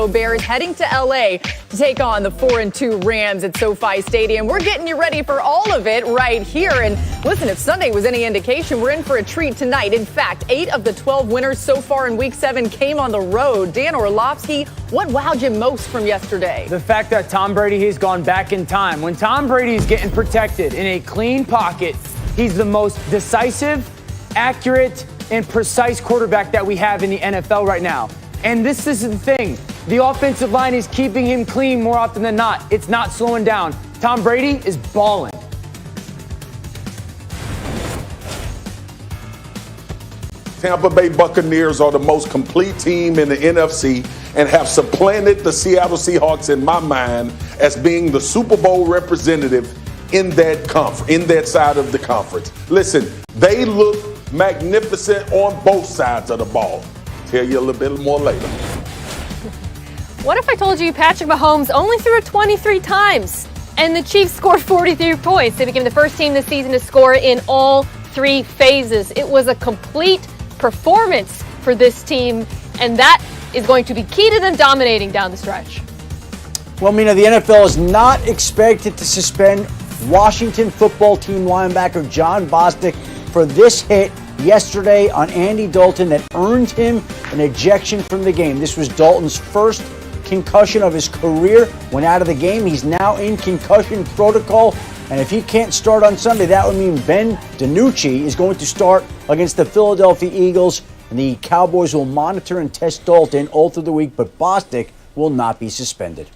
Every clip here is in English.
Chicago Bears heading to L.A. to take on the 4-2 Rams at SoFi Stadium. We're getting you ready for all of it right here. And listen, if Sunday was any indication, we're in for a treat tonight. In fact, 8 of the 12 winners so far in Week 7 came on the road. Dan Orlovsky, what wowed you most from yesterday? The fact that Tom Brady has gone back in time. When Tom Brady's getting protected in a clean pocket, he's the most decisive, accurate, and precise quarterback that we have in the NFL right now. And this is the thing. The offensive line is keeping him clean more often than not. It's not slowing down. Tom Brady is balling. Tampa Bay Buccaneers are the most complete team in the NFC and have supplanted the Seattle Seahawks in my mind as being the Super Bowl representative in that side of the conference. Listen, they look magnificent on both sides of the ball. Tell you a little bit more later. What if I told you Patrick Mahomes only threw it 23 times and the Chiefs scored 43 points? They became the first team this season to score in all 3 phases. It was a complete performance for this team, and that is going to be key to them dominating down the stretch. Well, Mina, the NFL is not expected to suspend Washington football team linebacker John Bostic for this hit yesterday on Andy Dalton that earned him an ejection from the game. This was Dalton's first concussion of his career. Went out of the game. He's now in concussion protocol. And if he can't start on Sunday, that would mean Ben DiNucci is going to start against the Philadelphia Eagles. And the Cowboys will monitor and test Dalton all through the week, but Bostic will not be suspended.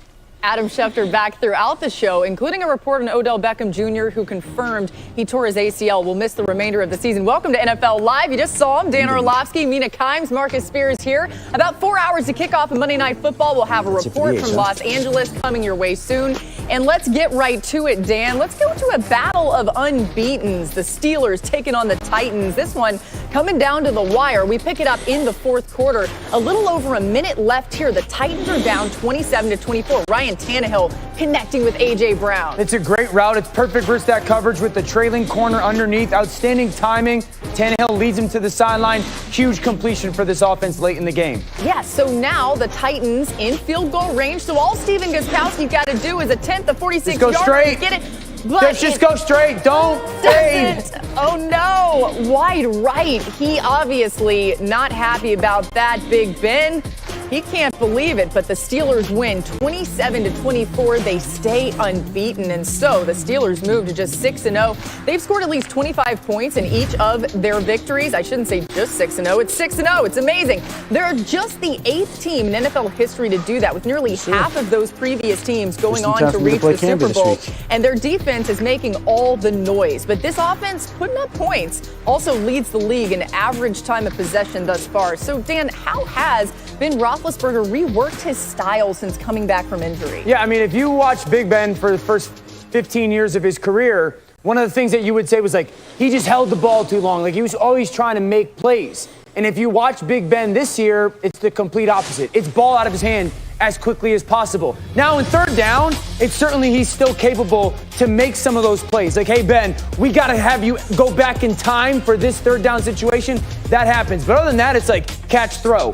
Adam Schefter back throughout the show, including a report on Odell Beckham Jr., who confirmed he tore his ACL. Will miss the remainder of the season. Welcome to NFL Live. You just saw him, Dan Orlovsky, Mina Kimes, Marcus Spears here. About 4 hours to kick off Monday Night Football. We'll have a report from Los Angeles coming your way soon. And let's get right to it, Dan. Let's go to a battle of unbeatens. The Steelers taking on the Titans. This one coming down to the wire. We pick it up in the fourth quarter. A little over a minute left here. The Titans are down 27-24. Ryan Tannehill connecting with A.J. Brown. It's a great route. It's perfect versus that coverage with the trailing corner underneath. Outstanding timing. Tannehill leads him to the sideline. Huge completion for this offense late in the game. Yeah, so now the Titans in field goal range. So all Stephen Gostkowski's got to do is attempt the 46 yards. Go straight. Get it. But just go straight. Don't fade. Oh, no. Wide right. He obviously not happy about that. Big Ben, he can't believe it, but the Steelers win 27-24. They stay unbeaten, and so the Steelers move to just 6-0. They've scored at least 25 points in each of their victories. I shouldn't say just 6-0. It's 6-0. It's amazing. They're just the 8th team in NFL history to do that, with nearly half of those previous teams going on to reach the Super Bowl. And their defense is making all the noise. But this offense, putting up points, also leads the league in average time of possession thus far. So, Dan, how has Ben Roethlisberger reworked his style since coming back from injury? Yeah, I mean, if you watch Big Ben for the first 15 years of his career, one of the things that you would say was like, he just held the ball too long. Like, he was always trying to make plays. And if you watch Big Ben this year, it's the complete opposite. It's ball out of his hand as quickly as possible. Now in third down, it's certainly he's still capable to make some of those plays. Like, hey, Ben, we got to have you go back in time for this third down situation. That happens. But other than that, it's like catch, throw,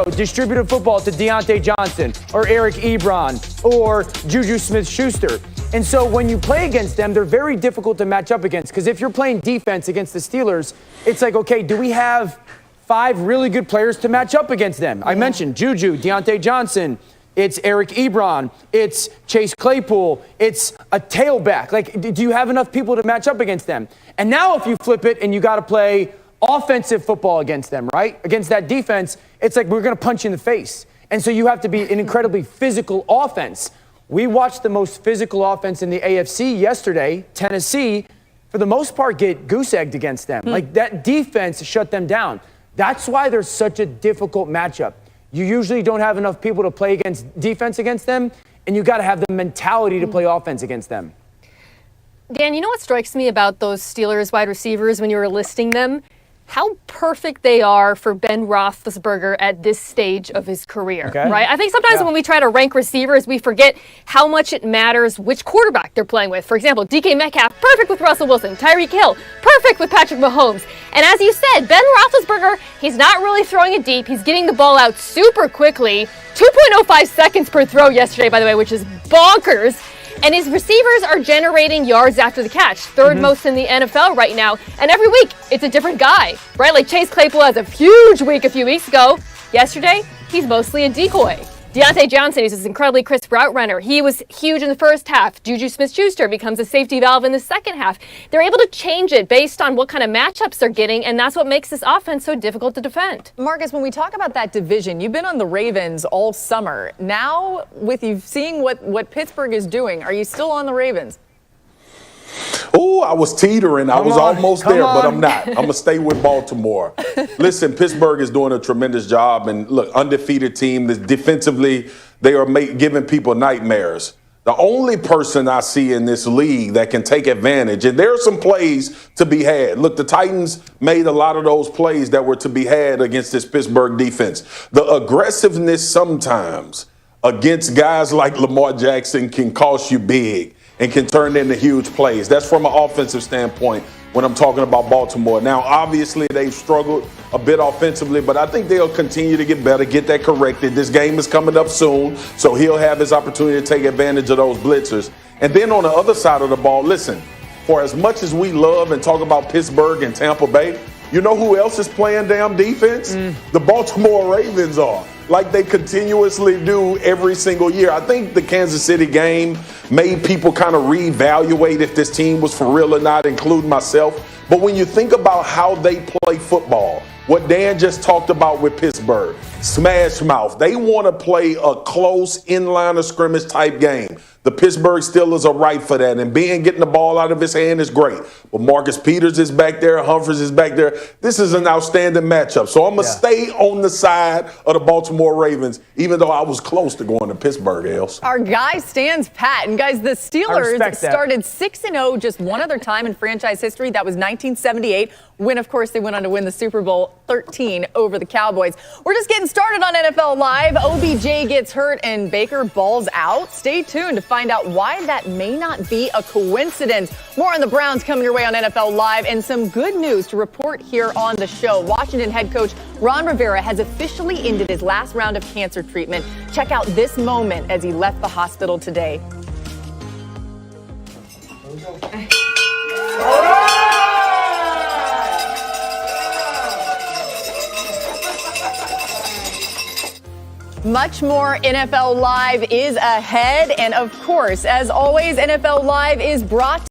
distributed football to Deontay Johnson or Eric Ebron or Juju Smith-Schuster. And so when you play against them, they're very difficult to match up against. Because if you're playing defense against the Steelers, it's like, okay, do we have 5 really good players to match up against them? I mentioned Juju, Deontay Johnson, it's Eric Ebron, it's Chase Claypool, it's a tailback. Like, do you have enough people to match up against them? And now if you flip it and you got to play offensive football against them, right? Against that defense, it's like we're going to punch you in the face. And so you have to be an incredibly physical offense. We watched the most physical offense in the AFC yesterday. Tennessee, for the most part, get goose-egged against them. Like, that defense shut them down. That's why they're such a difficult matchup. You usually don't have enough people to play against defense against them, and you got to have the mentality to play offense against them. Dan, you know what strikes me about those Steelers wide receivers when you were listing them? How perfect they are for Ben Roethlisberger at this stage of his career, right? I think sometimes when we try to rank receivers, we forget how much it matters which quarterback they're playing with. For example, DK Metcalf, perfect with Russell Wilson. Tyreek Hill, perfect perfect with Patrick Mahomes. And as you said, Ben Roethlisberger, he's not really throwing it deep. He's getting the ball out super quickly. 2.05 seconds per throw yesterday, by the way, which is bonkers. And his receivers are generating yards after the catch, third most in the NFL right now. And every week, it's a different guy, right? Like Chase Claypool has a huge week a few weeks ago. Yesterday, he's mostly a decoy. Deontay Johnson is this incredibly crisp route runner. He was huge in the first half. Juju Smith-Schuster becomes a safety valve in the second half. They're able to change it based on what kind of matchups they're getting, and that's what makes this offense so difficult to defend. Marcus, when we talk about that division, you've been on the Ravens all summer. Now, with you seeing what Pittsburgh is doing, are you still on the Ravens? Oh, I was teetering. I was almost there, but I'm not. I'm going to stay with Baltimore. Listen, Pittsburgh is doing a tremendous job. And look, undefeated team. Defensively, they are giving people nightmares. The only person I see in this league that can take advantage, and there are some plays to be had. Look, the Titans made a lot of those plays that were to be had against this Pittsburgh defense. The aggressiveness sometimes against guys like Lamar Jackson can cost you big and can turn into huge plays. That's from an offensive standpoint when I'm talking about Baltimore. Now, obviously, they've struggled a bit offensively, but I think they'll continue to get better, get that corrected. This game is coming up soon, so he'll have his opportunity to take advantage of those blitzers. And then on the other side of the ball, listen, for as much as we love and talk about Pittsburgh and Tampa Bay, you know who else is playing damn defense? The Baltimore Ravens are, like they continuously do every single year. I think the Kansas City game made people kind of reevaluate if this team was for real or not, including myself. But when you think about how they play football, what Dan just talked about with Pittsburgh, smash mouth, they want to play a close in-line of scrimmage type game. The Pittsburgh Steelers are right for that, and Ben getting the ball out of his hand is great. But Marcus Peters is back there, Humphries is back there. This is an outstanding matchup. So I'm going to stay on the side of the Baltimore Ravens, even though I was close to going to Pittsburgh, Els. Our guy stands pat. And guys, the Steelers started 6-0 just one other time in franchise history. That was 1978, when, of course, they went on to win the Super Bowl 13 over the Cowboys. We're just getting started on NFL Live. OBJ gets hurt and Baker balls out. Stay tuned to find out why that may not be a coincidence. More on the Browns coming your way on NFL Live, and some good news to report here on the show. Washington head coach Ron Rivera has officially ended his last round of cancer treatment. Check out this moment as he left the hospital today. Much more NFL Live is ahead. And of course, as always, NFL Live is brought